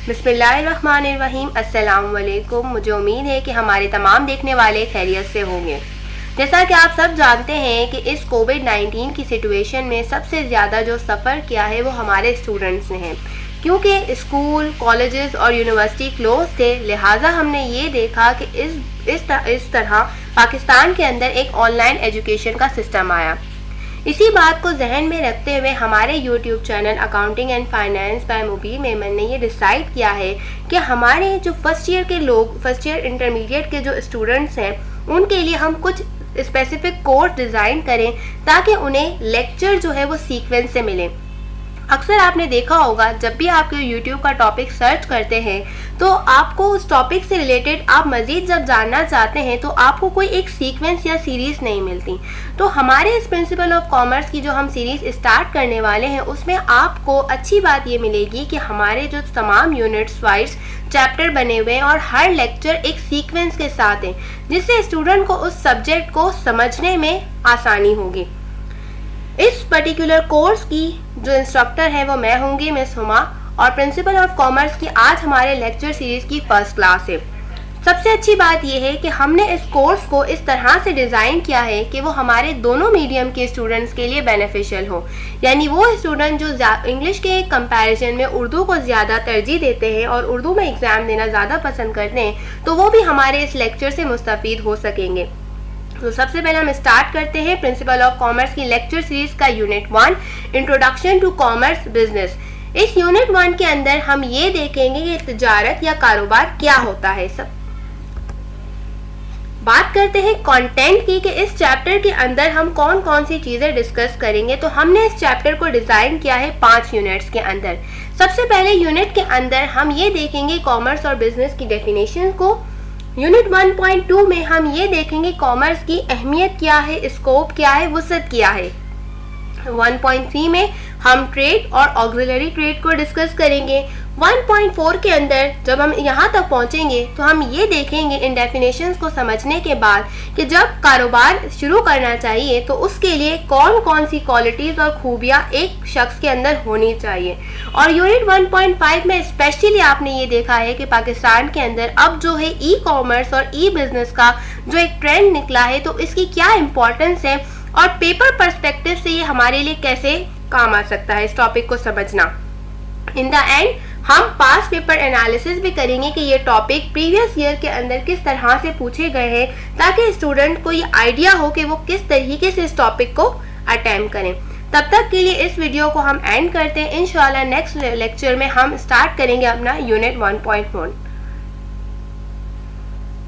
बिस्मिल्लाहिर्रहमानिर्रहीम। अस्सलाम वालेकुम। मुझे उम्मीद है कि हमारे तमाम देखने वाले खैरियत से होंगे। जैसा कि आप सब जानते हैं कि इस कोविड-19 की सिचुएशन में सबसे ज़्यादा जो सफ़र किया है वो हमारे स्टूडेंट्स ने है, क्योंकि स्कूल, कॉलेजेस और यूनिवर्सिटी क्लोज थे। लिहाजा हमने ये देखा कि इस तरह पाकिस्तान के अंदर एक ऑनलाइन एजुकेशन का सिस्टम आया। इसी बात को जहन में रखते हुए हमारे YouTube channel accounting and finance by Mubeen Memon ने ये डिसाइड किया है कि हमारे जो फर्स्ट ईयर इंटरमीडिएट के जो स्टूडेंट्स हैं उनके लिए हम कुछ स्पेसिफिक कोर्स डिज़ाइन करें ताकि उन्हें लेक्चर जो है वो सीक्वेंस से मिले। अक्सर आपने देखा होगा जब भी आप YouTube का टॉपिक सर्च करते हैं तो आपको उस टॉपिक से रिलेटेड आप मज़ीद जब जानना चाहते हैं तो आपको कोई एक सीक्वेंस या सीरीज़ नहीं मिलती। तो हमारे इस प्रिंसिपल ऑफ कॉमर्स की जो हम सीरीज़ स्टार्ट करने वाले हैं उसमें आपको अच्छी बात ये मिलेगी कि हमारे जो तमाम यूनिट्स वाइज चैप्टर बने हुए हैं और हर लेक्चर एक सीक्वेंस के साथ है, जिससे स्टूडेंट को उस सब्जेक्ट को समझने में आसानी होगी। इस पर्टिकुलर कोर्स की जो इंस्ट्रक्टर है वो मैं होंगी, मिस हुमा, और प्रिंसिपल ऑफ कॉमर्स की आज हमारे लेक्चर सीरीज़ की फर्स्ट क्लास है। सबसे अच्छी बात यह है कि हमने इस कोर्स को इस तरह से डिज़ाइन किया है कि वो हमारे दोनों मीडियम के स्टूडेंट्स के लिए बेनिफिशियल हो। यानी वो स्टूडेंट जो इंग्लिश के कंपैरिजन में उर्दू को ज़्यादा तरजीह देते हैं और उर्दू में एग्ज़ाम देना ज़्यादा पसंद करते हैं, तो वो भी हमारे इस लेक्चर से मुस्तफ़ीद हो सकेंगे। तो सबसे पहले हम स्टार्ट करते हैं प्रिंसिपल ऑफ कॉमर्स की लेक्चर सीरीज का unit 1, introduction to commerce business. इस यूनिट 1 के अंदर हम ये देखेंगे कि तिजारत या कारोबार क्या होता है। सब बात करते हैं कंटेंट की कि इस चैप्टर के अंदर हम कौन कौन सी चीज़ें डिस्कस करेंगे। तो हमने इस चैप्टर को डिज़ाइन किया है 5 यूनिट्स के अंदर। सबसे पहले यूनिट के अंदर हम ये देखेंगे कॉमर्स और बिजनेस की डेफिनेशन को। यूनिट 1.2 में हम ये देखेंगे कॉमर्स की अहमियत क्या है, स्कोप क्या है, वुसअत क्या है। 1.3 में हम ट्रेड और ऑक्सिलरी ट्रेड को डिस्कस करेंगे। 1.4 के अंदर जब हम यहाँ तक पहुँचेंगे तो हम ये देखेंगे इन डेफिनेशंस को समझने के बाद कि जब कारोबार शुरू करना चाहिए तो उसके लिए कौन कौन सी क्वालिटीज़ और खूबियाँ एक शख्स के अंदर होनी चाहिए। और यूनिट 1.5 में स्पेशली आपने ये देखा है कि पाकिस्तान के अंदर अब जो है ई कॉमर्स और ई बिज़नेस का जो एक ट्रेंड निकला है तो इसकी क्या इम्पोर्टेंस है और पेपर पर्सपेक्टिव से ये हमारे लिए कैसे काम आ सकता है, इस टॉपिक को समझना। इन द एंड हम पास पेपर एनालिसिस भी करेंगे कि ये टॉपिक प्रीवियस ईयर के अंदर किस तरह से पूछे गए हैं ताकि स्टूडेंट को ये आइडिया हो कि वो किस तरीके से इस टॉपिक को अटेम्प्ट करें। तब तक के लिए इस वीडियो को हम एंड करते हैं। इंशाल्लाह नेक्स्ट लेक्चर में हम स्टार्ट करेंगे अपना यूनिट 1.1।